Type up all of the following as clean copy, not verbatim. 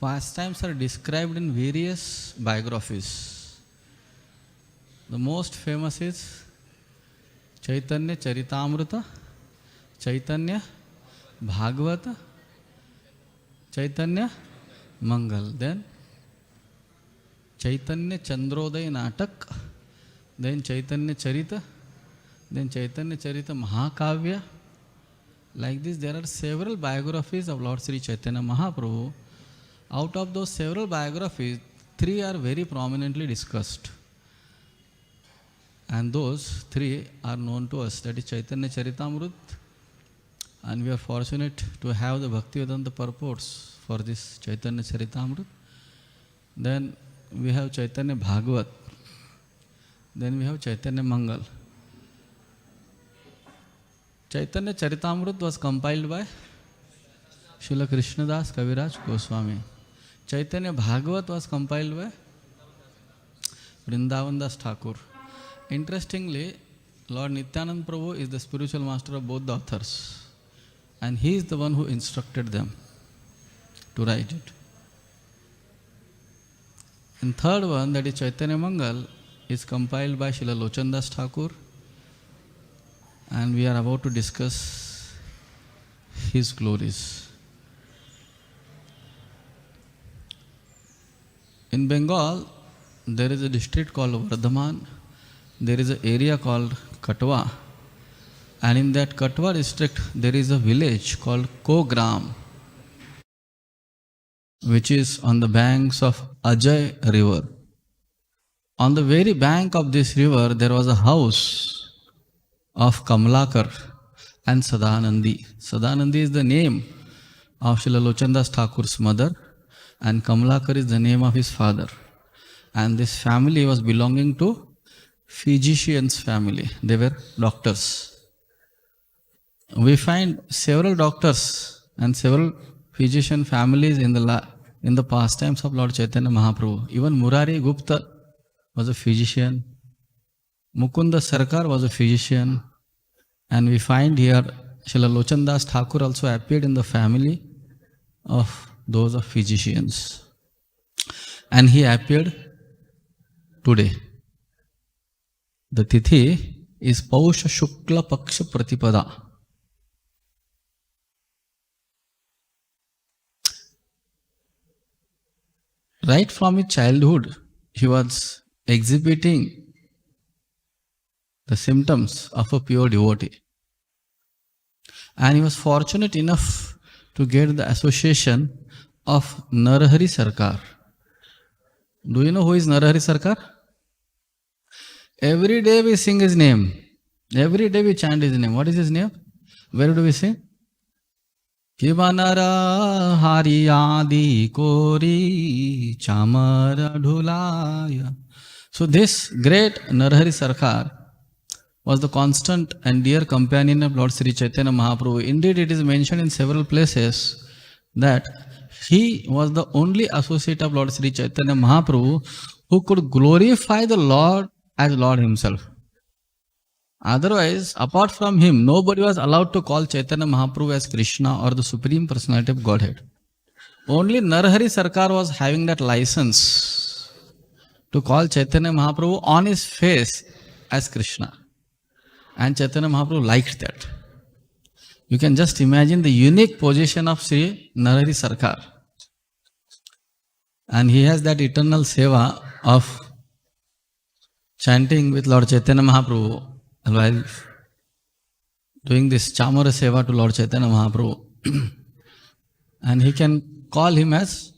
pastimes are described in various biographies. The most famous is Chaitanya Charitamrita, Chaitanya Bhagavata, Chaitanya Mangal. Then Chaitanya Chandroday Natak, then Chaitanya Charita, then Chaitanya Charita Mahakavya. Like this, there are several biographies of Lord Sri Chaitanya Mahaprabhu. Out of those several biographies, 3 are very prominently discussed. And those 3 are known to us. That is Chaitanya Charitamrut. And we are fortunate to have the Bhaktivedanta purports for this Chaitanya Charitamrut. Then we have Chaitanya Bhagavat. Then we have Chaitanya Mangal. Chaitanya Charitamrut was compiled by Srila Krishna Das Kaviraj Goswami. Chaitanya Bhagavat was compiled by Vrindavan Das Thakur. Interestingly, Lord Nityananda Prabhu is the spiritual master of both the authors. And he is the one who instructed them to write it. And third one, that is Chaitanya Mangal, is compiled by Srila Lochan Das Thakur. And we are about to discuss his glories. In Bengal, there is a district called Vardhaman. There is an area called Katwa. And in that Katwa district, there is a village called Kogram, which is on the banks of Ajay river. On the very bank of this river, there was a house of Kamlakar and Sadanandi. Sadanandi is the name of Srila Lochan Das Thakur's mother, and Kamlakar is the name of his father. And this family was belonging to physicians' family. They were doctors. We find several doctors and several physician families in the pastimes of Lord Chaitanya Mahaprabhu. Even Murari Gupta was a physician. Mukunda Sarkar was a physician. And we find here Srila Lochan Das Thakur also appeared in the family of those of physicians. And he appeared today. The Tithi is Pausha Shukla Paksha Pratipada. Right from his childhood, he was exhibiting the symptoms of a pure devotee. And he was fortunate enough to get the association of Narahari Sarkar. Do you know who is Narahari Sarkar? Every day we sing his name. Every day we chant his name. What is his name? Where do we sing? Kivanara Hari Adi Kori Chamara Dhulaya. So this great Narahari Sarkar was the constant and dear companion of Lord Sri Chaitanya Mahaprabhu. Indeed, it is mentioned in several places that he was the only associate of Lord Sri Chaitanya Mahaprabhu who could glorify the Lord as Lord himself. Otherwise, apart from him, nobody was allowed to call Chaitanya Mahaprabhu as Krishna or the Supreme Personality of Godhead. Only Narahari Sarkar was having that license to call Chaitanya Mahaprabhu on his face as Krishna. And Chaitanya Mahaprabhu liked that. You can just imagine the unique position of Sri Narahari Sarkar. And he has that eternal seva of chanting with Lord Chaitanya Mahaprabhu while doing this Chamara seva to Lord Chaitanya Mahaprabhu. And he can call him as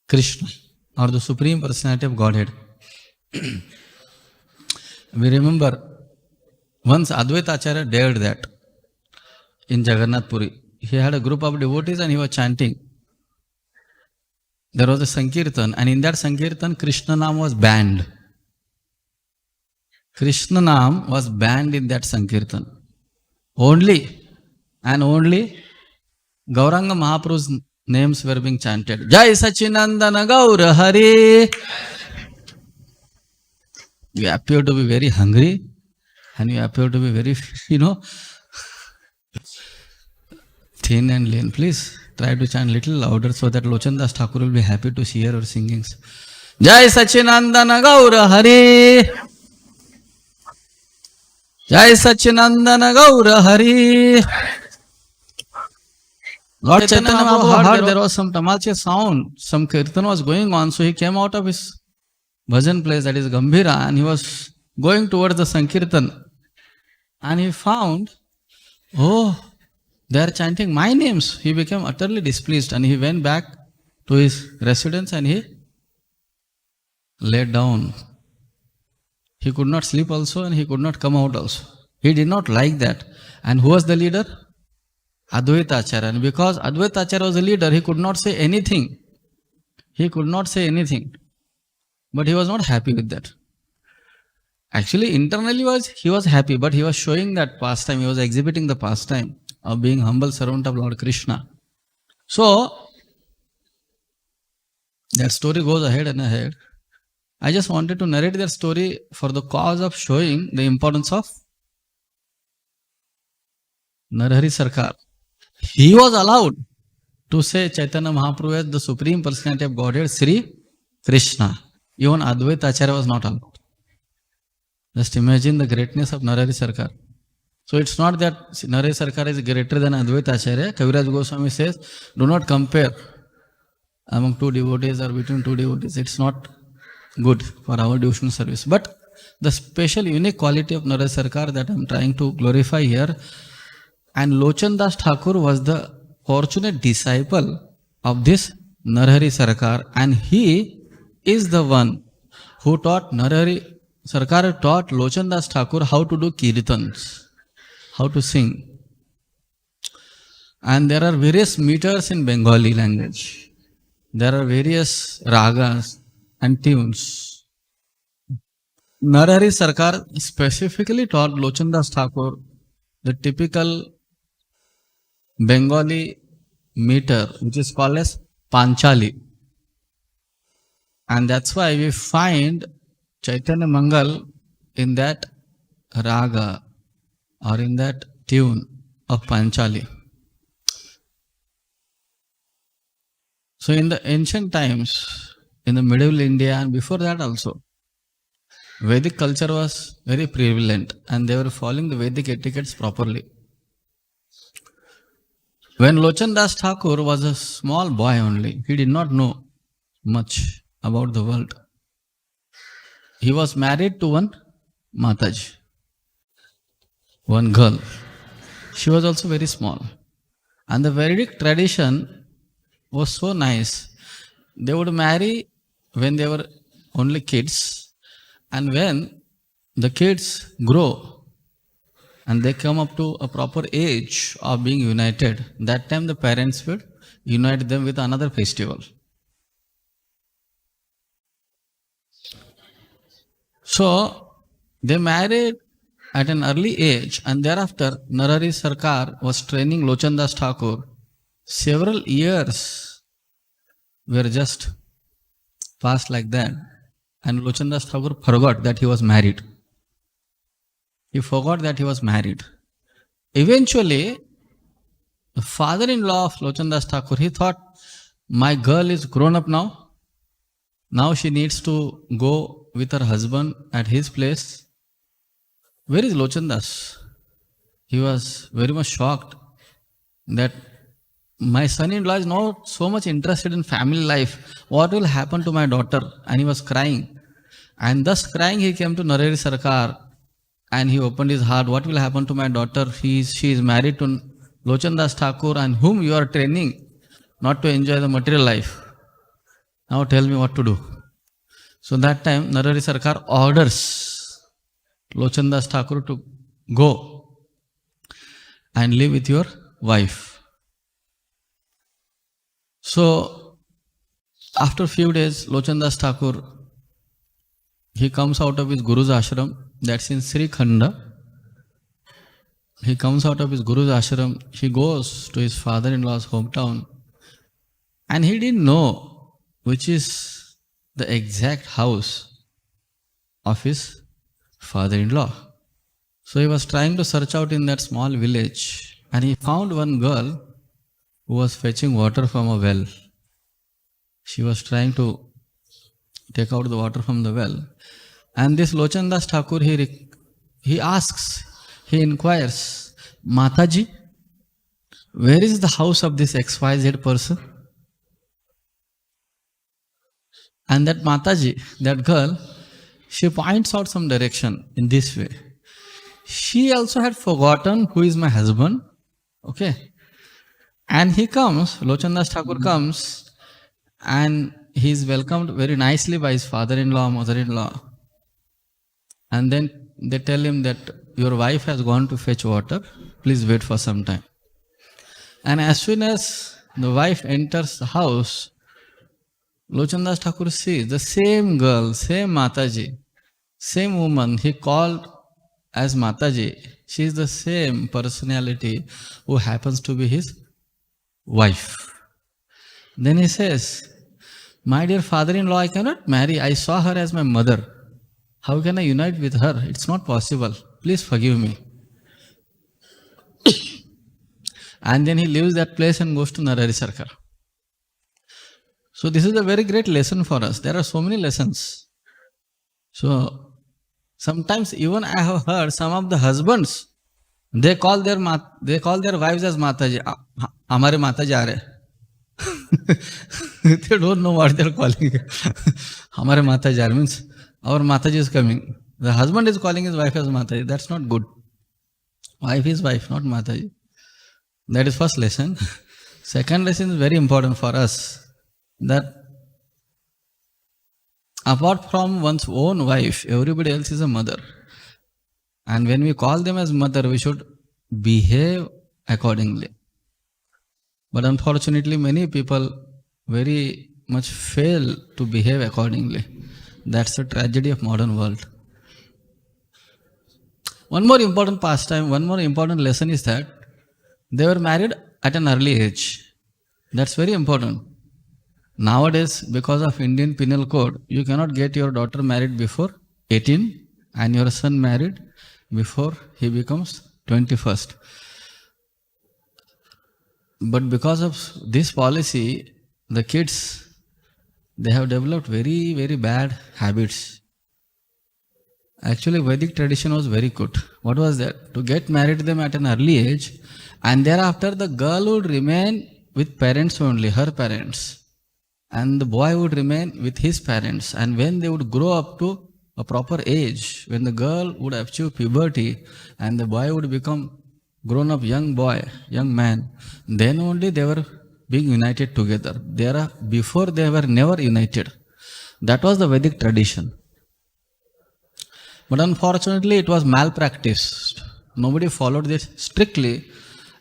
Krishna or the Supreme Personality of Godhead. We remember once Advaita Acharya dared that in Jagannath Puri. He had a group of devotees and he was chanting. There was a Sankirtan, and in that Sankirtan, Krishna Nam was banned. Krishna Nam was banned in that Sankirtan. Only and only Gauranga Mahaprabhu's names were being chanted. Jai Sachinandana Gaura Hari. You appear to be very hungry and you appear to be very, thin and lean. Please try to chant little louder so that Lochan Das Thakur will be happy to hear our singings. Jai Sachinandana Gaura Hari. Jai Sachinandana Gaura Hari. Lord Chaitanya Mahaprabhu heard there was some Tamalche sound, some kirtan was going on, so he came out of his bhajan place, that is Gambhira, and he was going towards the Sankirtan. And he found, oh, they are chanting my names. He became utterly displeased and he went back to his residence and he laid down. He could not sleep also and he could not come out also. He did not like that. And who was the leader? Advaita Acharya. And because Advaita Acharya was the leader, he could not say anything. He could not say anything. But he was not happy with that. Actually, internally he was happy, but he was showing that pastime. He was exhibiting the pastime of being humble servant of Lord Krishna. So, that story goes ahead and ahead. I just wanted to narrate that story for the cause of showing the importance of Narhari Sarkar. He was allowed to say Chaitanya Mahaprabhu as the Supreme Personality of Godhead, Sri Krishna. Even Advaita Acharya was not allowed. Just imagine the greatness of Narhari Sarkar. So it's not that Narhari Sarkar is greater than Advaita Acharya. Kaviraj Goswami says, do not compare among two devotees or between two devotees. It's not good for our devotional service. But the special unique quality of Narhari Sarkar that I am trying to glorify here, and Lochan Das Thakur was the fortunate disciple of this Narhari Sarkar, and he is the one who taught Narhari Sarkar taught Lochan Das Thakur how to do kirtans, how to sing. And there are various meters in Bengali language. There are various ragas and tunes. Narhari Sarkar specifically taught Lochan Das Thakur the typical Bengali meter, which is called as Panchali. And that's why we find Chaitanya Mangal in that raga or in that tune of Panchali. So in the ancient times, in the medieval India and before that also, Vedic culture was very prevalent and they were following the Vedic etiquettes properly. When Lochan Das Thakur was a small boy only, he did not know much about the world. He was married to one Mataji, one girl. She was also very small. And the Vedic tradition was so nice. They would marry when they were only kids, and when the kids grow and they come up to a proper age of being united, that time the parents would unite them with another festival. So, they married at an early age, and thereafter Narhari Sarkar was training Lochan Das Thakur. Several years were just passed like that, and Lochan Das Thakur forgot that he was married. He forgot that he was married. Eventually, the father-in-law of Lochan Das Thakur, he thought, my girl is grown up now. Now she needs to go with her husband at his place. Where is Lochan Das? He was very much shocked that my son-in-law is not so much interested in family life. What will happen to my daughter? And he was crying. And thus crying, he came to Narhari Sarkar and he opened his heart. What will happen to my daughter? She is married to Lochan Das Thakur, and whom you are training not to enjoy the material life. Now tell me what to do. So that time Narhari Sarkar orders Lochan Das Thakur to go and live with your wife. So after a few days, Lochan Das Thakur, he comes out of his Guru's ashram, that's in Sri Khanda. He comes out of his Guru's ashram, he goes to his father-in-law's hometown, and he didn't know which is the exact house of his father-in-law. So he was trying to search out in that small village, and he found one girl who was fetching water from a well. She was trying to take out the water from the well. And this Lochan Das Thakur, he asks, he inquires, Mataji, where is the house of this XYZ person? And that Mataji, that girl, she points out some direction in this way. She also had forgotten who is my husband. Okay. And he comes, Lochan Das Thakur comes, and he is welcomed very nicely by his father-in-law, mother-in-law. And then they tell him that your wife has gone to fetch water. Please wait for some time. And as soon as the wife enters the house, Lochan Das Thakur sees the same girl, same Mataji, same woman he called as Mataji. She is the same personality who happens to be his wife. Then he says, my dear father-in-law, I cannot marry. I saw her as my mother. How can I unite with her? It's not possible. Please forgive me. And then he leaves that place and goes to Narahari Sarkar. So this is a very great lesson for us. There are so many lessons. So sometimes even I have heard some of the husbands, they call their wives as Mataji. Hamare Mataji aa rahe. They don't know what they are calling. Hamare Mataji aa rahe means our Mataji is coming. The husband is calling his wife as Mataji. That's not good. Wife is wife, not Mataji. That is first lesson. Second lesson is very important for us. That apart from one's own wife, everybody else is a mother. And when we call them as mother, we should behave accordingly. But unfortunately, many people very much fail to behave accordingly. That's the tragedy of modern world. One more important pastime, one more important lesson is that they were married at an early age. That's very important. Nowadays, because of Indian Penal Code, you cannot get your daughter married before 18 and your son married before he becomes 21st. But because of this policy, the kids, they have developed very, very bad habits. Actually, Vedic tradition was very good. What was that? To get married them at an early age, and thereafter the girl would remain with parents only, her parents. And the boy would remain with his parents. And when they would grow up to a proper age, when the girl would achieve puberty and the boy would become grown-up young boy, young man, then only they were being united together. Before they were never united. That was the Vedic tradition. But unfortunately, it was malpracticed. Nobody followed this strictly,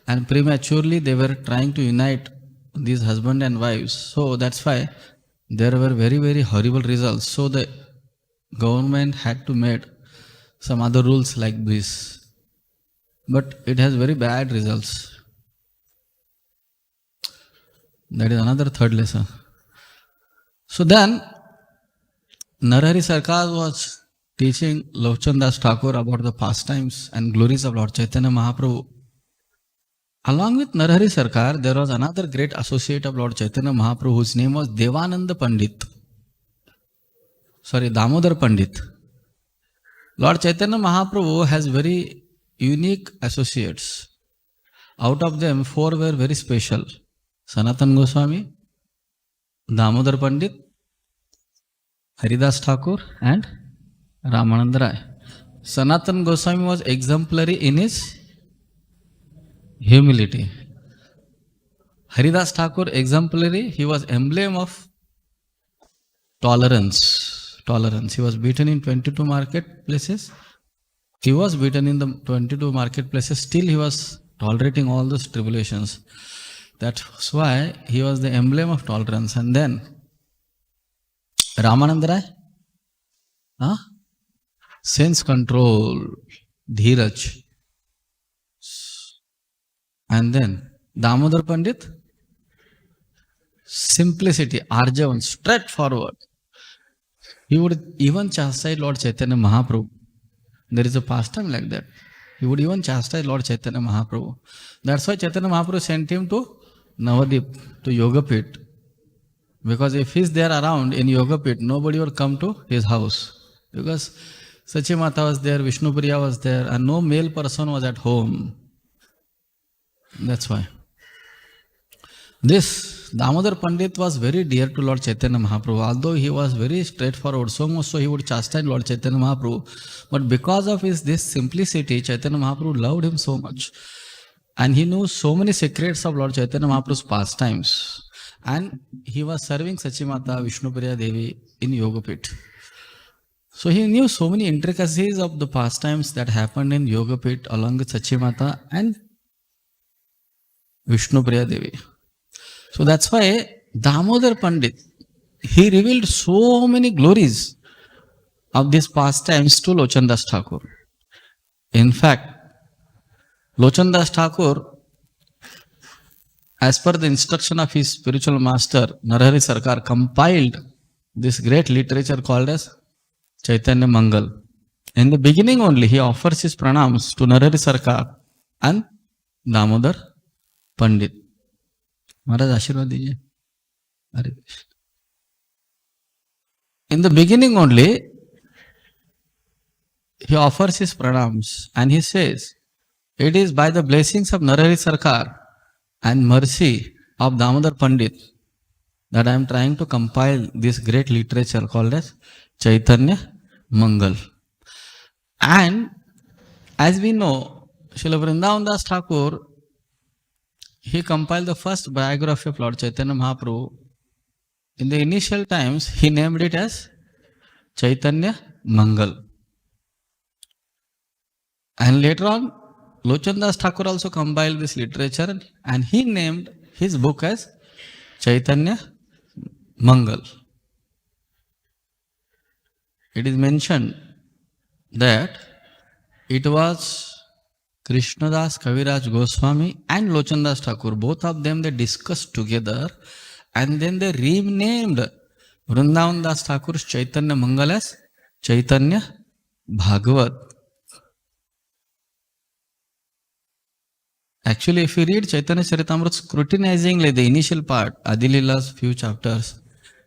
and prematurely they were trying to unite these husband and wives. So that's why there were very, very horrible results. So the government had to make some other rules like this. But it has very bad results. That is another third lesson. So then, Narahari Sarkar was teaching Lochan Das Thakur about the pastimes and glories of Lord Chaitanya Mahaprabhu. Along with Narahari Sarkar, there was another great associate of Lord Chaitanya Mahaprabhu whose name was Damodar Pandit. Lord Chaitanya Mahaprabhu has very unique associates. Out of them, 4 were very special. Sanatana Goswami, Damodar Pandit, Haridas Thakur and Ramananda Rai. Sanatana Goswami was exemplary in his humility. Haridas Thakur, exemplary, he was emblem of tolerance. He was beaten in 22 marketplaces. He was beaten in the 22 marketplaces. Still he was tolerating all those tribulations. That's why he was the emblem of tolerance. And then Ramananda Rai, sense control, Dheeraj. And then Damodar Pandit, simplicity, Arjavan, straightforward. He would even chastise Lord Chaitanya Mahaprabhu. There is a pastime like that. He would even chastise Lord Chaitanya Mahaprabhu. That's why Chaitanya Mahaprabhu sent him to Navadip to Yoga Pit, because if he's there around in Yoga Pit, nobody would come to his house. Because Sachi Mata was there, Vishnupriya was there, and no male person was at home. That's why. This Damodar Pandit was very dear to Lord Chaitanya Mahaprabhu, although he was very straightforward, so much so he would chastise Lord Chaitanya Mahaprabhu. But because of his this simplicity, Chaitanya Mahaprabhu loved him so much. And he knew so many secrets of Lord Chaitanya Mahaprabhu's pastimes. And he was serving Sachimata Vishnupriya Devi in Yoga Pit. So he knew so many intricacies of the pastimes that happened in Yoga Pit along with Sachimata and Vishnupriya Devi. So that's why Damodar Pandit, he revealed so many glories of these pastimes to Lochan Das Thakur. In fact, Lochan Das Thakur, as per the instruction of his spiritual master, Narahari Sarkar, compiled this great literature called as Chaitanya Mangal. In the beginning only, he offers his pranams to Narahari Sarkar and Damodar Pandit. Maharaj, Ashirwad dijiye. Hare Krishna. In the beginning only, he offers his pranams and he says, it is by the blessings of Narahari Sarkar and mercy of Damodar Pandit that I am trying to compile this great literature called as Chaitanya Mangal. And as we know, Srila Vrindavan Das Thakur, he compiled the first biography of Lord Chaitanya Mahaprabhu. In the initial times, he named it as Chaitanya Mangal. And later on, Lochan Das Thakur also compiled this literature and he named his book as Chaitanya Mangal. It is mentioned that it was Krishnadas Kaviraj Goswami and Lochan Das Thakur, both of them, they discussed together and then they renamed Vrindavan Das Thakur's Chaitanya Mangal as Chaitanya Bhagavat. Actually, if you read Chaitanya Charitamrita scrutinizingly, the initial part, Adilila's few chapters,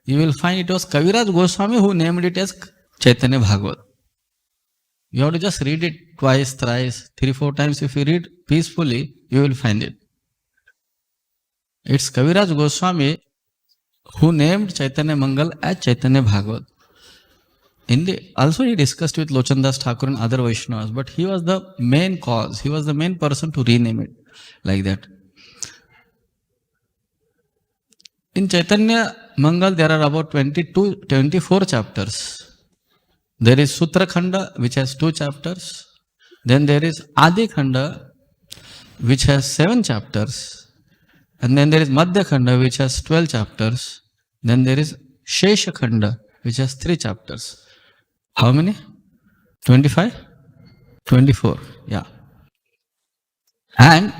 you will find it was Kaviraj Goswami who named it as Chaitanya Bhagavat. You have to just read it twice, thrice, 3-4 times. If you read peacefully, you will find it. It's Kaviraj Goswami who named Chaitanya Mangal as Chaitanya Bhagavat. Also he discussed with Lochan Das Thakur and other Vaishnavas, but he was the main cause. He was the main person to rename it like that. In Chaitanya Mangal, there are about 24 chapters. There is Sutra Khanda, which has 2 chapters. Then there is Adi Khanda, which has 7 chapters. And then there is Madhya Khanda, which has 12 chapters. Then there is Shesha Khanda, which has 3 chapters. How many? 25? 24, yeah. And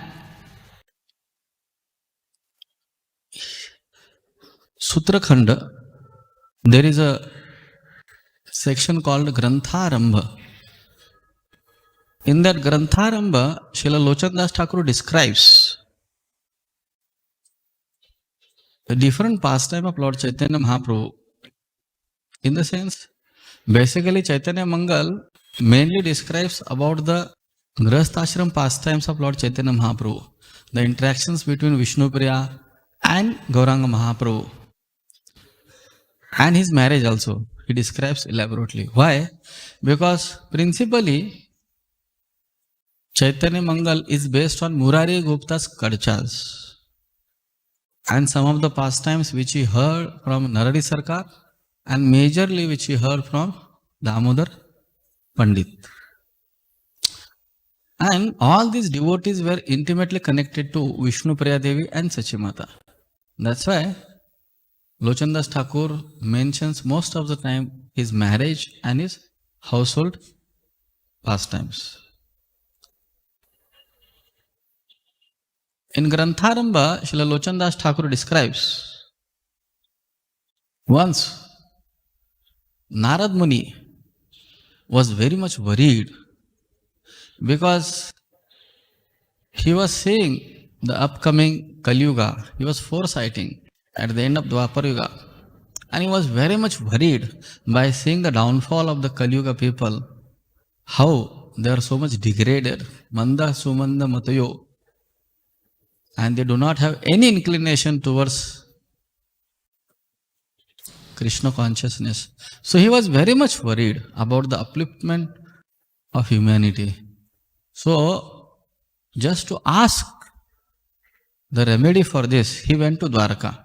Sutra Khanda, there is a section called Grantharambha. In that Grantharambha, Srila Lochan Das Thakur describes the different pastime of Lord Chaitanya Mahaprabhu. In the sense, basically Chaitanya Mangal mainly describes about the Grahasthashram pastimes of Lord Chaitanya Mahaprabhu, the interactions between Vishnupriya and Gauranga Mahaprabhu, and his marriage also. He describes elaborately. Why? Because principally, Chaitanya Mangal is based on Murari Gupta's Kadchas and some of the pastimes which he heard from Narahari Sarkar and majorly which he heard from Damodar Pandit. And all these devotees were intimately connected to Vishnupriya Devi and Sachimata. That's why Lochan Das Thakur mentions most of the time his marriage and his household pastimes. In Grantharambha, Srila Lochan Das Thakur describes once Narad Muni was very much worried because he was seeing the upcoming Kali Yuga. He was foresighting at the end of Dwapar Yuga. And he was very much worried by seeing the downfall of the Kali Yuga people, how they are so much degraded. Manda Sumanda Matayo. And they do not have any inclination towards Krishna consciousness. So he was very much worried about the upliftment of humanity. So, just to ask the remedy for this, he went to Dwarka.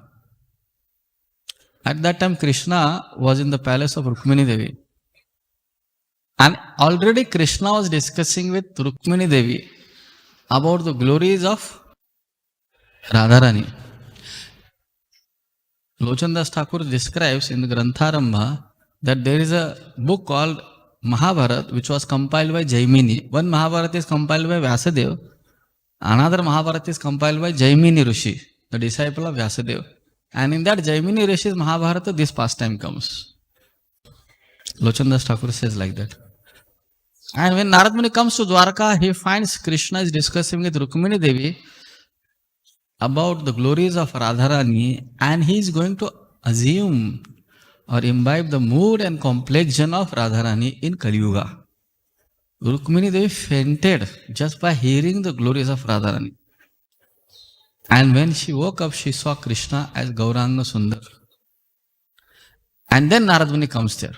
At that time, Krishna was in the palace of Rukmini Devi. And already Krishna was discussing with Rukmini Devi about the glories of Radharani. Lochan Thakur describes in the Grantharambha that there is a book called Mahabharat which was compiled by Jaimini. One Mahabharat is compiled by Vyasadeva. Another Mahabharat is compiled by Jaimini Rishi, the disciple of Vyasadeva. And in that Jaimini Rishi's Mahabharata, this pastime comes. Lochan Thakur says like that. And when Narad Muni comes to Dwarka, he finds Krishna is discussing with Rukmini Devi about the glories of Radharani, and he is going to assume or imbibe the mood and complexion of Radharani in Kali Yuga. Rukmini Devi fainted just by hearing the glories of Radharani. And when she woke up, she saw Krishna as Gauranga Sundar. And then Narad Muni comes there.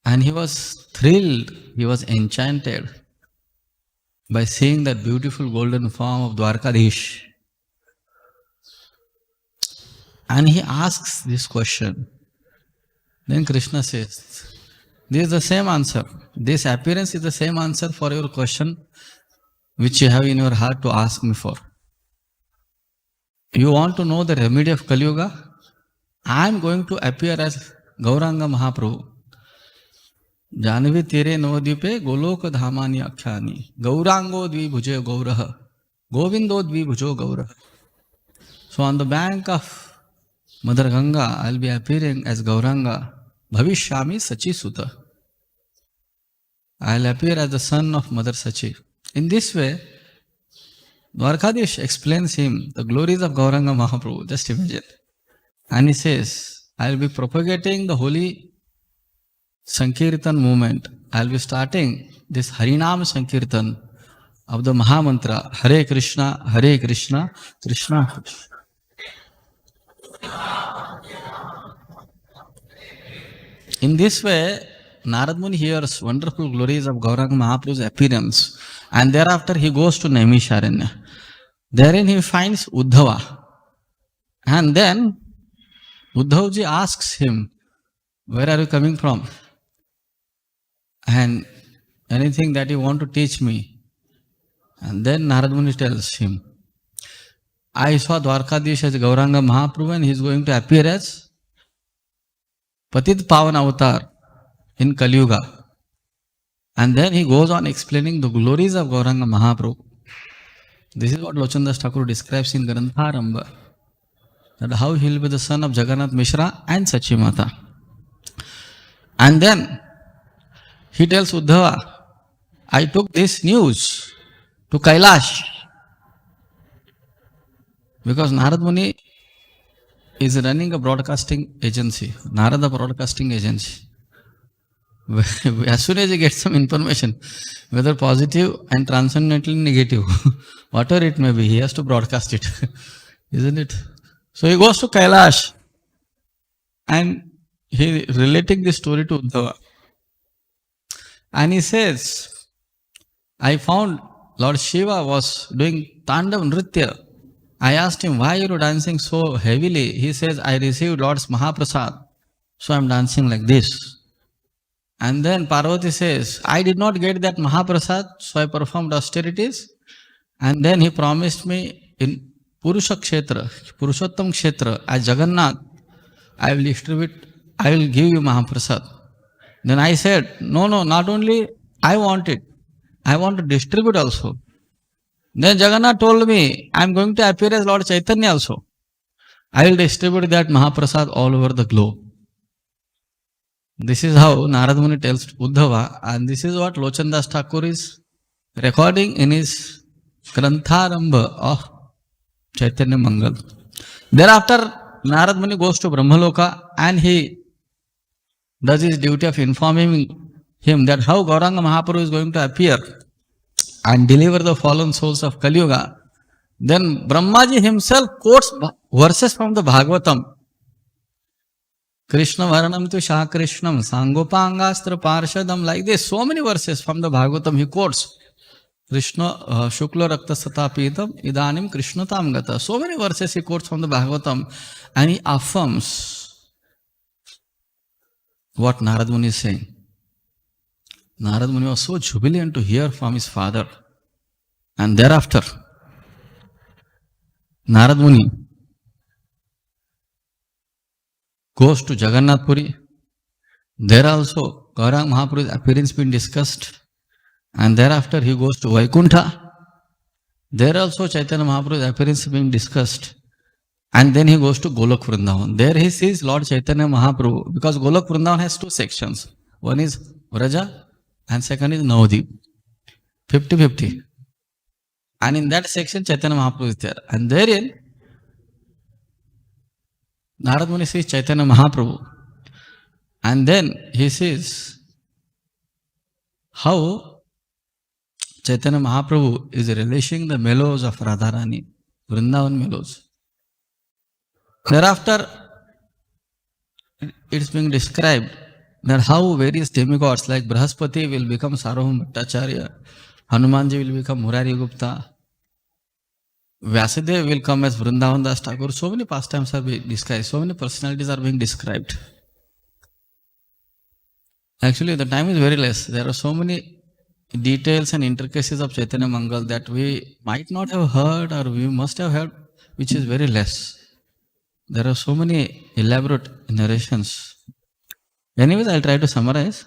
And he was thrilled, he was enchanted by seeing that beautiful golden form of Dwarkadish. And he asks this question. Then Krishna says, this is the same answer. This appearance is the same answer for your question which you have in your heart to ask me for. You want to know the remedy of Kali Yuga? I am going to appear as Gauranga Mahaprabhu. Janvi Tire Nodipe Golok Dhamani Akhyani Gaurango Dvibhujo Gauraha Govindo Dvibhujo Gauraha. So on the bank of Mother Ganga, I will be appearing as Gauranga Bhavishyami Sachi Sutta. I will appear as the son of Mother Sachi. In this way, Dwarkadish explains him the glories of Gauranga Mahaprabhu. Just imagine. And he says, I will be propagating the holy Sankirtan movement. I will be starting this Harinam Sankirtan of the Mahamantra Hare Krsna, Hare Krishna, Krishna Krishna. In this way, Narad Muni hears wonderful glories of Gauranga Mahaprabhu's appearance, and thereafter he goes to Naimisharanya. Therein he finds Uddhava. And then Uddhavji asks him, where are you coming from? And anything that you want to teach me? And then Narad Muni tells him, I saw Dwarkadish as Gauranga Mahaprabhu and he is going to appear as Patit Pavan Avatar in Kali Yuga. And then he goes on explaining the glories of Gauranga Mahaprabhu. This is what Lochan Thakur describes in Grantharambha, that how he will be the son of Jagannath Mishra and Sachi Mata. And then he tells Uddhava, I took this news to Kailash because Narad Muni is running a broadcasting agency, Narada Broadcasting Agency. As soon as he gets some information, whether positive and transcendently negative, whatever it may be, he has to broadcast it, isn't it? So he goes to Kailash and he relating this story to Uddhava. And he says, I found Lord Shiva was doing Tandav Nritya. I asked him, why are you dancing so heavily? He says, I received Lord's Mahaprasad, so I am dancing like this. And then Parvati says, I did not get that Mahaprasad, so I performed austerities. And then he promised me in Purusha Kshetra, Purushottam Kshetra, as Jagannath, I will give you Mahaprasad. Then I said, no, not only I want it, I want to distribute also. Then Jagannath told me, I am going to appear as Lord Chaitanya also. I will distribute that Mahaprasad all over the globe. This is how Narad Muni tells Uddhava, and this is what Lochan Thakur is recording in his Grantharambha of Chaitanya Mangal. Thereafter, Narad Muni goes to Brahmaloka and he does his duty of informing him that how Gauranga Mahaprabhu is going to appear and deliver the fallen souls of Kali Yuga. Then Brahmaji himself quotes verses from the Bhagavatam. Krishna Varanam tu Shah Krishnam Sangopangastra Parshadam, like this. So many verses from the Bhagavatam he quotes. Krishna Shukla Rakta Satapitam Idanim Krishna Tam Gata. So many verses he quotes from the Bhagavatam and he affirms what Narad Muni is saying. Narad Muni was so jubilant to hear from his father. And thereafter, Narad Muni goes to Jagannath Puri. There also Gauranga Mahaprabhu's appearance been discussed. And thereafter he goes to Vaikuntha. There also Chaitanya Mahaprabhu's appearance being discussed. And then he goes to Golok Vrindavan. There he sees Lord Chaitanya Mahaprabhu, because Golok Vrindavan has two sections. One is Vraja and second is Navadip. 50-50. And in that section Chaitanya Mahaprabhu is there. And therein Narad Muni sees Chaitanya Mahaprabhu. And then he sees how Chaitanya Mahaprabhu is relishing the mellows of Radharani, Vrindavan mellows. Thereafter, it's being described that how various demigods like Brahaspati will become Sarvabhauma Bhattacharya, Hanumanji will become Murari Gupta, Vyasadeva will come as Vrindavan Das Thakur. So many pastimes are being described, so many personalities are being described. Actually, the time is very less. There are so many details and intricacies of Chaitanya Mangal that we might not have heard or we must have heard, which is very less. There are so many elaborate narrations. Anyways, I'll try to summarize.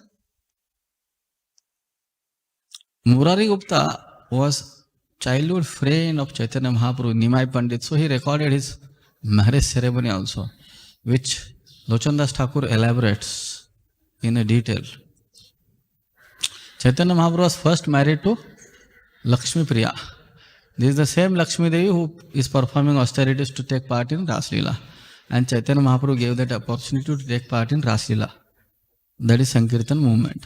Murari Gupta was childhood friend of Chaitanya Mahaprabhu, Nimai Pandit, so he recorded his marriage ceremony also, which Lochan Das Thakur elaborates in a detail. Chaitanya Mahaprabhu was first married to Lakshmi Priya. This is the same Lakshmi Devi who is performing austerities to take part in Raslila. And Chaitanya Mahaprabhu gave that opportunity to take part in Raslila. That is Sankirtan movement.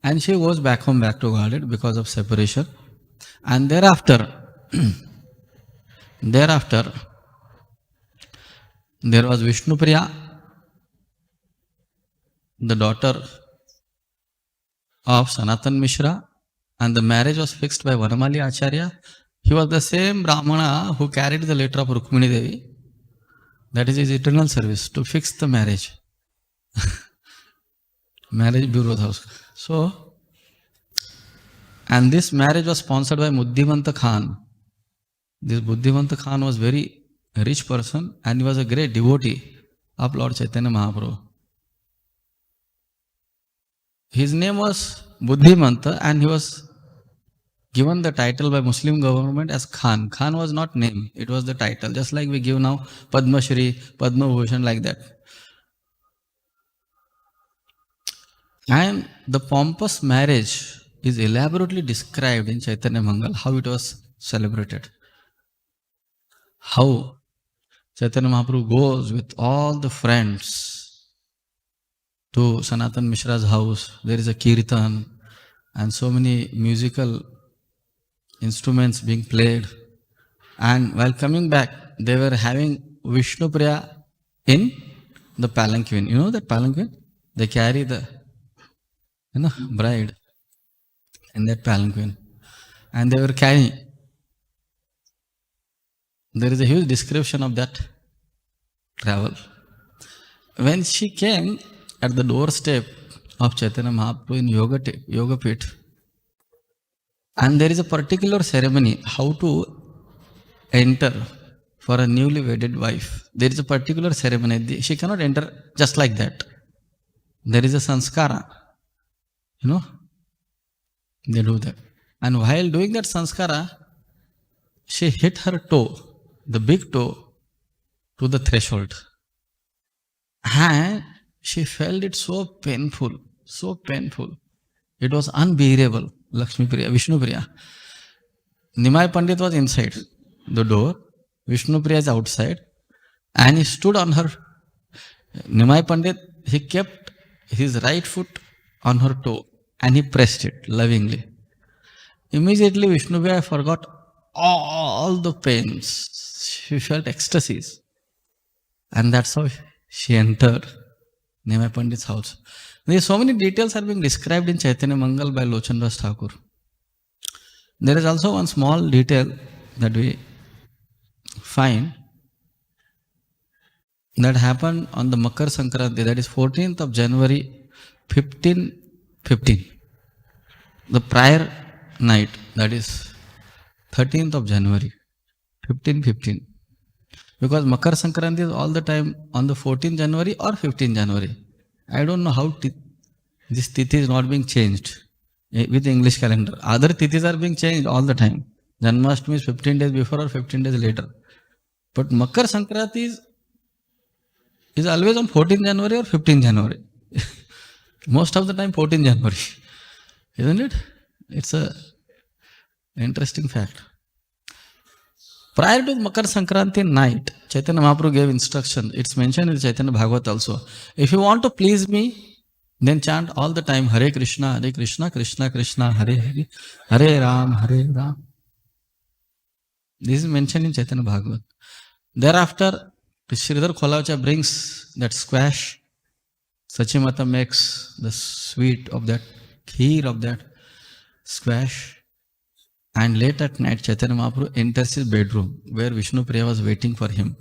And she goes back home, back to Godhead because of separation. And thereafter, there was Vishnu Priya, the daughter of Sanatan Mishra, and the marriage was fixed by Vanamali Acharya. He was the same Brahmana who carried the letter of Rukmini Devi. That is his eternal service, to fix the marriage. Marriage bureau house. So, and this marriage was sponsored by Buddhimanta Khan. This Buddhimanta Khan was very rich person and he was a great devotee of Lord Chaitanya Mahaprabhu. His name was Buddhimanta and he was given the title by Muslim government as Khan. Khan was not name, it was the title. Just like we give now Padma Shri, Padma Bhushan, like that. And the pompous marriage is elaborately described in Chaitanya Mangal, how it was celebrated. How Chaitanya Mahaprabhu goes with all the friends to Sanatan Mishra's house. There is a kirtan and so many musical instruments being played. And while coming back, they were having Vishnu Priya in the palanquin. You know that palanquin? They carry the bride in that palanquin. And they were carrying. There is a huge description of that travel. When she came at the doorstep of Chaitanya Mahaprabhu in Yoga Pit, and there is a particular ceremony how to enter for a newly wedded wife. There is a particular ceremony. She cannot enter just like that. There is a sanskara. They do that. And while doing that sanskara, she hit her toe, the big toe, to the threshold. And she felt it so painful, so painful. It was unbearable, Lakshmi Priya, Vishnu Priya. Nimai Pandit was inside the door, Vishnu Priya is outside, and he stood on her. Nimai Pandit, he kept his right foot on her toe and he pressed it lovingly. Immediately, Vishnu Priya forgot all the pains. She felt ecstasies. And that's how she entered Nimai Pandit's house. There so many details are being described in Chaitanya Mangal by Lochan Thakur. There is also one small detail that we find that happened on the Makar Sankranti, that is 14th of January 1515. The prior night, that is 13th of January 1515. Because Makar Sankranti is all the time on the 14th January or 15th January. I don't know how this tithi is not being changed with the English calendar. Other tithis are being changed all the time. Janmashtami is 15 days before or 15 days later. But Makar Sankranti is always on 14th January or 15th January. Most of the time 14th January. Isn't it? It's a interesting fact. Prior to Makar Sankranti night, Chaitanya Mahaprabhu gave instruction. It's mentioned in Chaitanya Bhagavat also. If you want to please me, then chant all the time Hare Krsna, Hare Krishna, Krishna Krishna, Hare Hare, Hare Ram, Hare Ram. This is mentioned in Chaitanya Bhagavat. Thereafter, Sridhar Kholavacha brings that squash. Sachimata makes the sweet of that, kheer of that squash. And late at night, Chaitanya Mahaprabhu enters his bedroom where Vishnu Priya was waiting for him.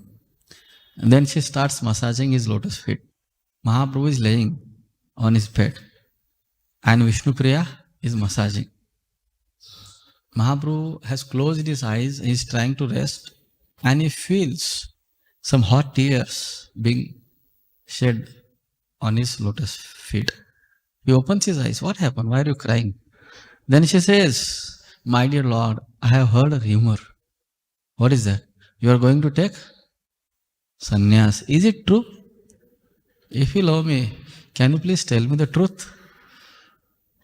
And then she starts massaging his lotus feet. Mahaprabhu is laying on his bed and Vishnu Priya is massaging. Mahaprabhu has closed his eyes, he is trying to rest, and he feels some hot tears being shed on his lotus feet. He opens his eyes. What happened? Why are you crying? Then she says, my dear Lord, I have heard a rumor. What is that? You are going to take sannyas. Is it true? If you love me, can you please tell me the truth?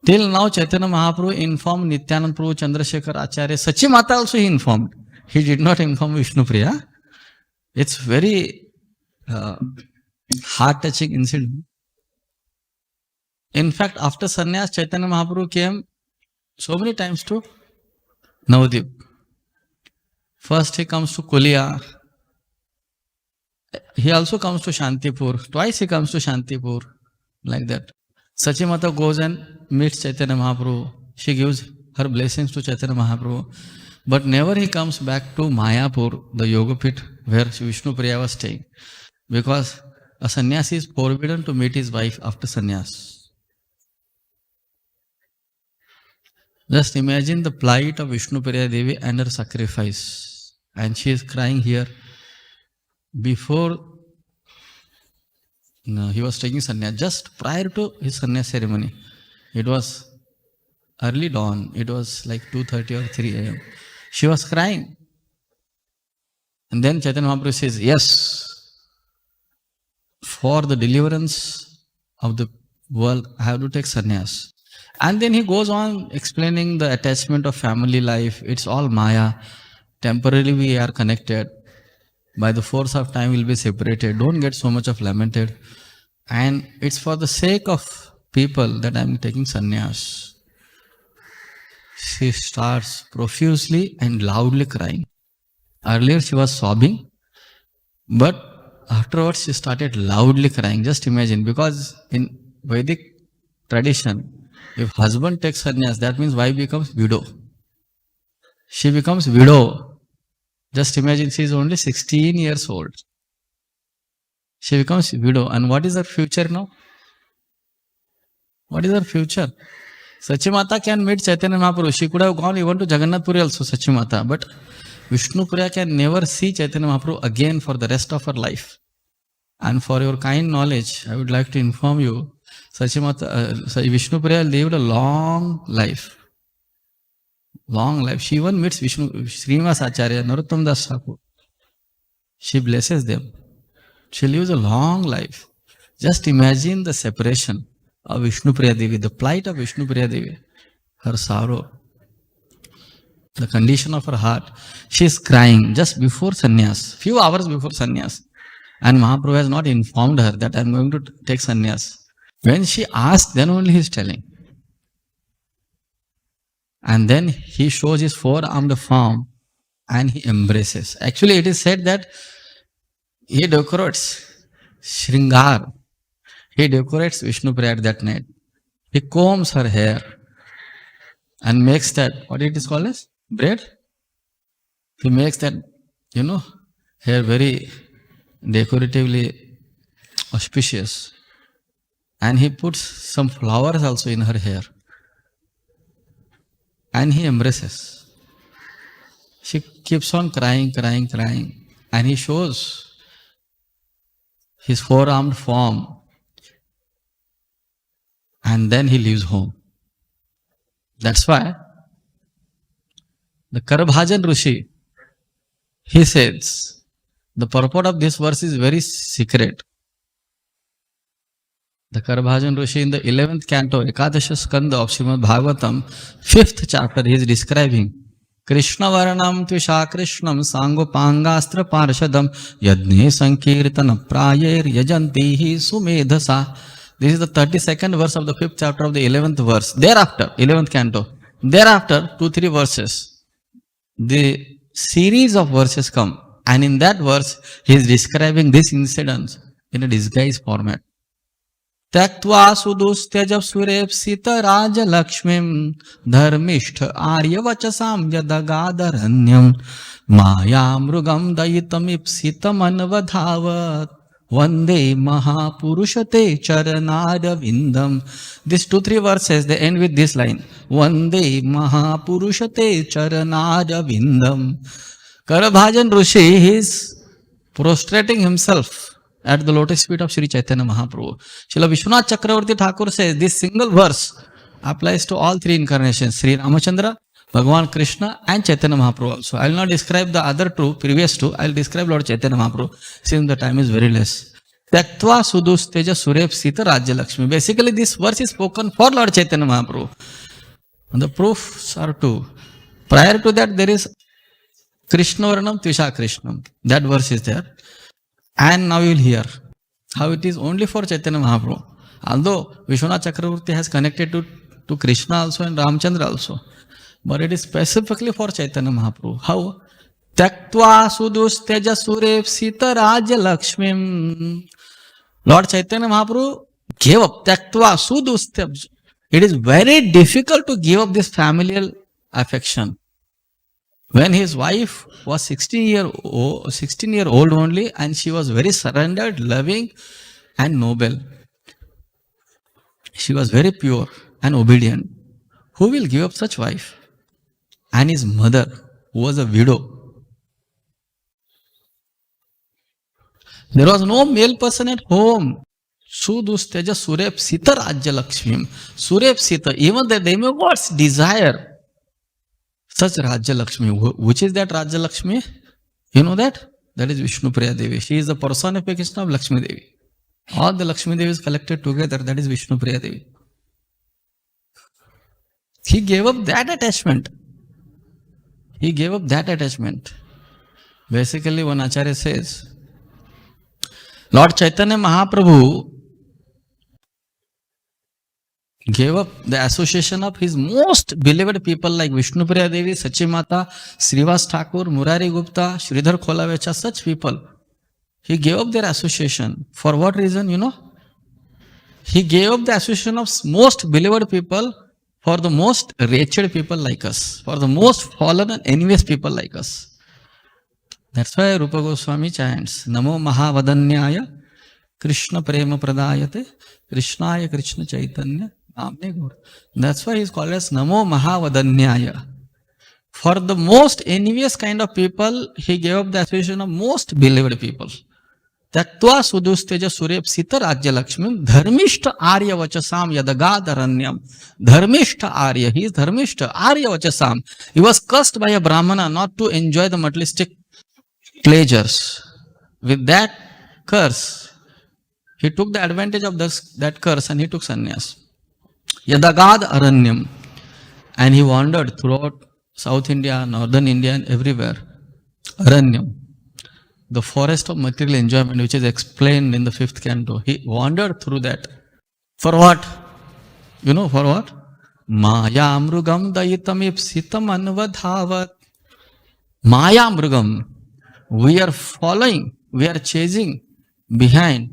Till now, Chaitanya Mahaprabhu informed Nityananda Prabhu, Chandrasekhar Acharya, Sachi Mata also he informed. He did not inform Vishnu Priya. It's very heart-touching incident. In fact, after sannyas, Chaitanya Mahaprabhu came so many times to Navadip. First he comes to Kulia. He also comes to Shantipur. Twice he comes to Shantipur. Like that. Sachimata goes and meets Chaitanya Mahaprabhu. She gives her blessings to Chaitanya Mahaprabhu. But never he comes back to Mayapur, the Yoga Pit, where Vishnu Priya was staying. Because a sannyasi is forbidden to meet his wife after sannyas. Just imagine the plight of Vishnu Priya Devi and her sacrifice. And she is crying here. Before he was taking sannyas, just prior to his sannyas ceremony, it was early dawn. It was like 2:30 or 3 a.m. She was crying. And then Chaitanya Mahaprabhu says, yes, for the deliverance of the world, I have to take sannyas. And then he goes on explaining the attachment of family life. It's all Maya. Temporarily we are connected. By the force of time we'll be separated. Don't get so much of lamented. And it's for the sake of people that I'm taking sannyas. She starts profusely and loudly crying. Earlier she was sobbing, but afterwards she started loudly crying. Just imagine, because in Vedic tradition, if husband takes sannyas, that means wife becomes widow. She becomes widow. Just imagine, she is only 16 years old. She becomes widow. And what is her future now? What is her future? Sachimata can meet Chaitanya Mahaprabhu. She could have gone even to Jagannath Puri also, Sachimata. But Vishnu Priya can never see Chaitanya Mahaprabhu again for the rest of her life. And for your kind knowledge, I would like to inform you, Vishnu Priya lived a long life. Long life. She even meets Srinivas Acharya, Narottam Das Thakur. She blesses them. She lives a long life. Just imagine the separation of Vishnu Priya Devi, the plight of Vishnu Priya Devi, her sorrow. the condition of her heart. She is crying just before sannyas, few hours before sannyas. And Mahaprabhu has not informed her that I am going to take sannyas. When she asked, then only he is telling. And then he shows his four-armed form and he embraces. Actually, it is said that he decorates Shringar. He decorates Vishnu Priya that night. He combs her hair and makes that, what it is called as? Braid? He makes that, hair very decoratively auspicious. And he puts some flowers also in her hair. And he embraces. She keeps on crying. And he shows his four-armed form. And then he leaves home. That's why the Bhajan Rishi, he says, the purport of this verse is very secret. The Bhajan Rishi in the 11th canto, Ekadasha Skanda of Srimad Bhagavatam, 5th chapter, he is describing Krishna Varanam Tvisha Krishnam Sangopangastra Parshadam Yadne Sankirtana Prayer Yajantihi Sumedhasa. This is the 32nd verse of the 5th chapter of the 11th verse. Thereafter, 11th canto. Thereafter, 2-3 verses. The series of verses come. And in that verse, he is describing this incident in a disguised format. Taktva sudustyajav surepsita raja lakshmim dharmishtha arya vachasam yadagadharanyam maya mrugam dayitam ipsitam anvadhavat vande mahapurushate charanadavindam. These 2-3 verses, they end with this line. Vande mahapurushate charanadavindam. Bhajan Rishi, he is prostrating himself at the lotus feet of Sri Chaitanya Mahaprabhu. Srila Vishwanath Chakravarti Thakur says this single verse applies to all 3 incarnations, Sri Ramachandra, Bhagavan Krishna and Chaitanya Mahaprabhu also. I will not describe the other 2, previous 2. I will describe Lord Chaitanya Mahaprabhu since the time is very less. Taktva sudusteja surep sita rajya lakshmi. Basically this verse is spoken for Lord Chaitanya Mahaprabhu. And the proofs are 2. Prior to that there is Krishna Varanam Tvisha Krishnam. That verse is there. And now you will hear how it is only for Chaitanya Mahaprabhu. Although Vishwanath Chakravarti has connected to Krishna also and Ramchandra also. But it is specifically for Chaitanya Mahaprabhu. How? Taktva sudusteja surepsita raja lakshmim. Lord Chaitanya Mahaprabhu gave up. Taktva sudustya. It is very difficult to give up this familial affection. When his wife was 16-year-old only, and she was very surrendered, loving and noble. She was very pure and obedient. Who will give up such wife? And his mother, who was a widow. There was no male person at home. Sudusteja surep sita rajya lakshmim. Surep sita, even the demigods desire such Rajya Lakshmi. Which is that Rajya Lakshmi? You know that? That is Vishnu Priya Devi. She is the personification of Lakshmi Devi. All the Lakshmi Devis collected together, that is Vishnu Priya Devi. He gave up that attachment. Basically, one Acharya says, Lord Chaitanya Mahaprabhu gave up the association of his most beloved people like Vishnu Priya Devi, Sachi Mata, Srivas Thakur, Murari Gupta, Sridhar Kholavecha, such people. He gave up their association. For what reason, He gave up the association of most beloved people for the most wretched people like us, for the most fallen and envious people like us. That's why Rupa Goswami chants, Namo Mahavadanyaya, Krishna Prema Pradayate, Krishnaya Krishna Chaitanya, That's why he is called as Namo Mahavadanyaya. For the most envious kind of people, he gave up the association of most beloved people. Taktva sudusteja surep sita rajya lakshmim dharmishta arya vachasam yadagadharanyam. Dharmishta arya, he is dharmishta arya vachasam. He was cursed by a brahmana not to enjoy the materialistic pleasures. With that curse, he took the advantage of that curse and he took sannyas. Yadagad aranyam. And he wandered throughout South India, Northern India, and everywhere. Aranyam, the forest of material enjoyment, which is explained in the fifth canto. He wandered through that. For what? You know, for what? Maya mrugam dayitam ipsitam anvadhavat. Maya mrugam. We are following, we are chasing behind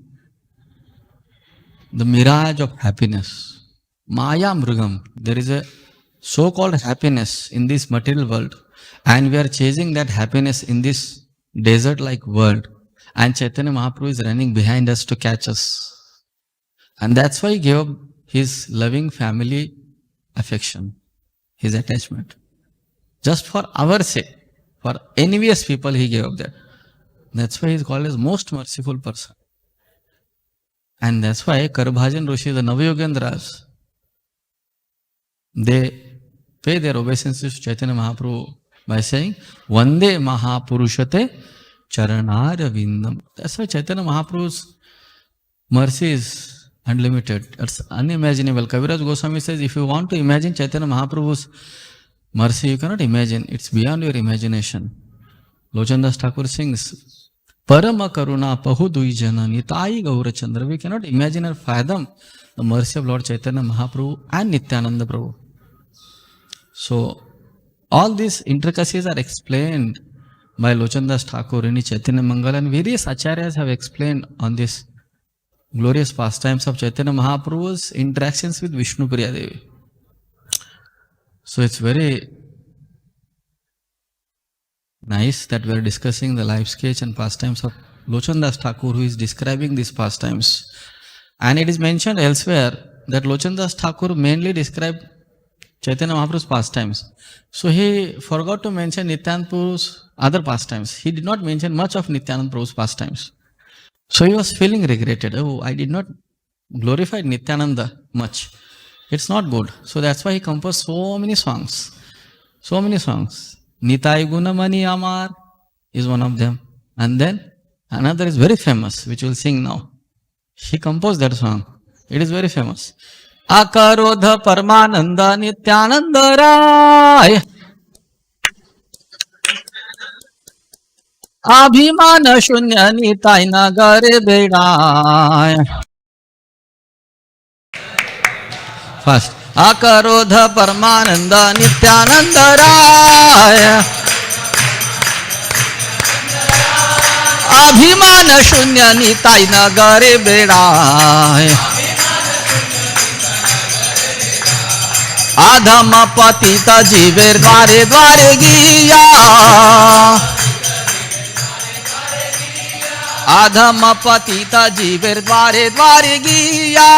the mirage of happiness. Maya mrugam. There is a so-called happiness in this material world, and we are chasing that happiness in this desert-like world. And Chaitanya Mahaprabhu is running behind us to catch us. And that's why he gave up his loving family affection, his attachment. Just for our sake, for envious people, he gave up that. That's why he is called as most merciful person. And that's why Bhajan Rishi, the Navayogendras, they pay their obeisances to Chaitanya Mahaprabhu by saying, Vande Mahapurushate Charanara Vindam. That's why Chaitanya Mahaprabhu's mercy is unlimited. It's unimaginable. Kaviraj Goswami says, if you want to imagine Chaitanya Mahaprabhu's mercy, you cannot imagine. It's beyond your imagination. Lochan Thakur sings, Parama Karuna Pahu Duijana Nitai Gaurachandra. We cannot imagine or fathom the mercy of Lord Chaitanya Mahaprabhu and Nityananda Prabhu. So, all these intricacies are explained by Lochan Thakur in Chaitanya Mangala, and various acharyas have explained on this glorious pastimes of Chaitanya Mahaprabhu's interactions with Vishnu Priya Devi. So, it's very nice that we are discussing the life sketch and pastimes of Lochan Thakur, who is describing these pastimes. And it is mentioned elsewhere that Lochan Thakur mainly described Chaitanya Mahaprabhu's pastimes. So he forgot to mention Nityananda Prabhu's other pastimes. He did not mention much of Nityananda Prabhu's pastimes. So he was feeling regretted. Oh, I did not glorify Nityananda much. It's not good. So that's why he composed so many songs. So many songs. Nitai Gunamani Amar is one of them. And then another is very famous, which we'll sing now. He composed that song. It is very famous. Akarodha Parmananda Nityananda Rai Abhimana Shunya Nitai Nagare Bedai. First, Akarodha Parmananda Nityananda Rai Abhimana Shunya Nitai Nagare Bedai. आधम पतित जीवेर द्वारे द्वारे गिया आधम पतित जीवेर द्वारे द्वारे गिया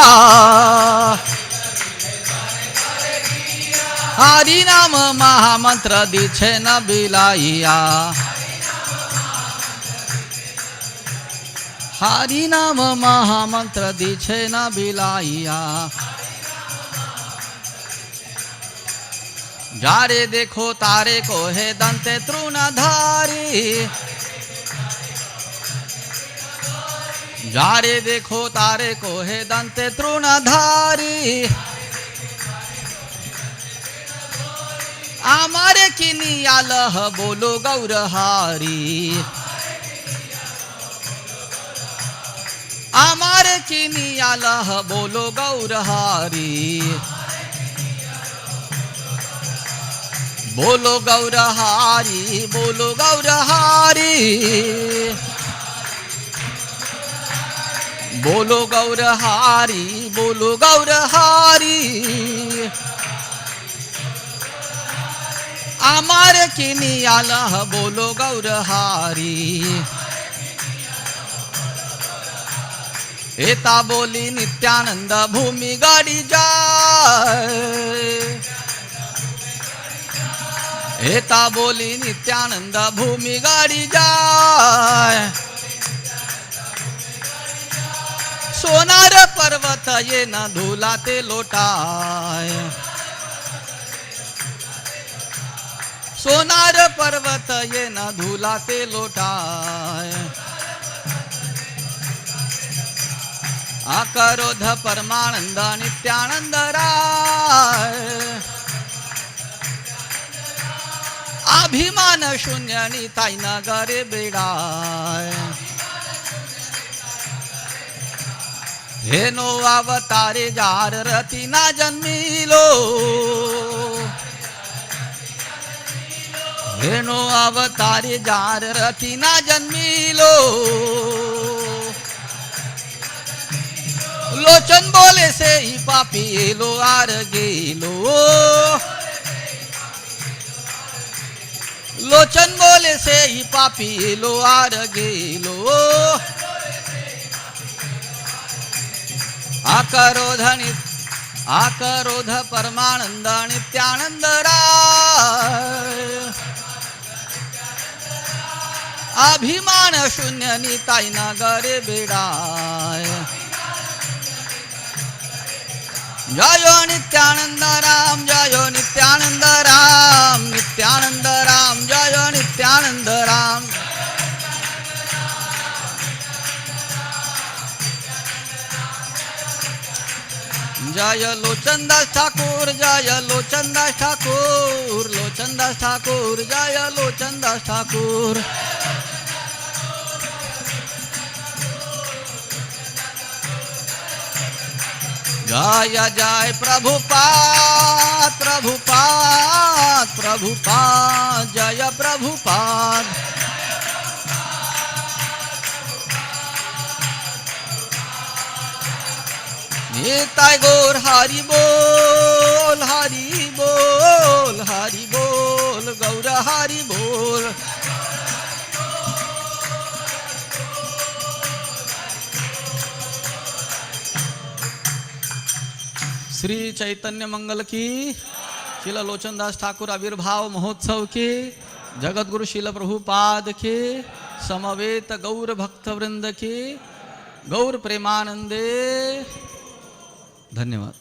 हरि नाम महामंत्र दीछे न बिलाइया हरि नाम महामंत्र दीछे न बिलाइया जारे देखो तारे को है दंते तृणधारी जारे देखो तारे को है दंते तृणधारी आमारे किनियालह बोलो गौरहारी आमारे किनियालह बोलो गौरहारी बोलो गौरहारी बोलो गौरहारी बोलो गौरहारी बोलो गौरहारी आमार किनियालह बोलो गौरहारी एता बोली नित्यानंद भूमि गाड़ी जाए एता बोली नित्यानंद भूमि गाड़ी जाए सोनार पर्वत ये न धूलाते लोटाए सोनार पर्वत ये न धूलाते लोटाए अकरोध परमानंद नित्यानंद राय अभिमान शून्य निताई नगरे बेडाय हेनो अवतारे जार रती ना जन्मिलो हेनो अवतारे जार रती ना जन्मिलो लोचन बोले से ही पापी एलो आर गेलो लोचन बोले से ही पापी एलो आर गेलो आकरोध परमानंद नित्यानंद राय अभिमान शून्य निताई नगरे बेडाय जयो नित्यानंद राम जयो नित्यानंद राम नित्यानंद राम जयो नित्यानंद राम जय लोचन दास ठाकुर जय लोचन दास ठाकुर लोचन दास ठाकुर जय लोचन दास ठाकुर जय जय प्रभुपाद प्रभुपाद प्रभुपाद जय प्रभुपाद निताय गौर हरि बोल हरि बोल हरि बोल गौर हरि बोल श्री चैतन्य मंगल की श्रील लोचन दास ठाकुर आविर्भाव महोत्सव के जगत गुरु श्रील प्रभुपाद के समवेत गौर भक्त वृंद के गौर प्रेमानंदे धन्यवाद।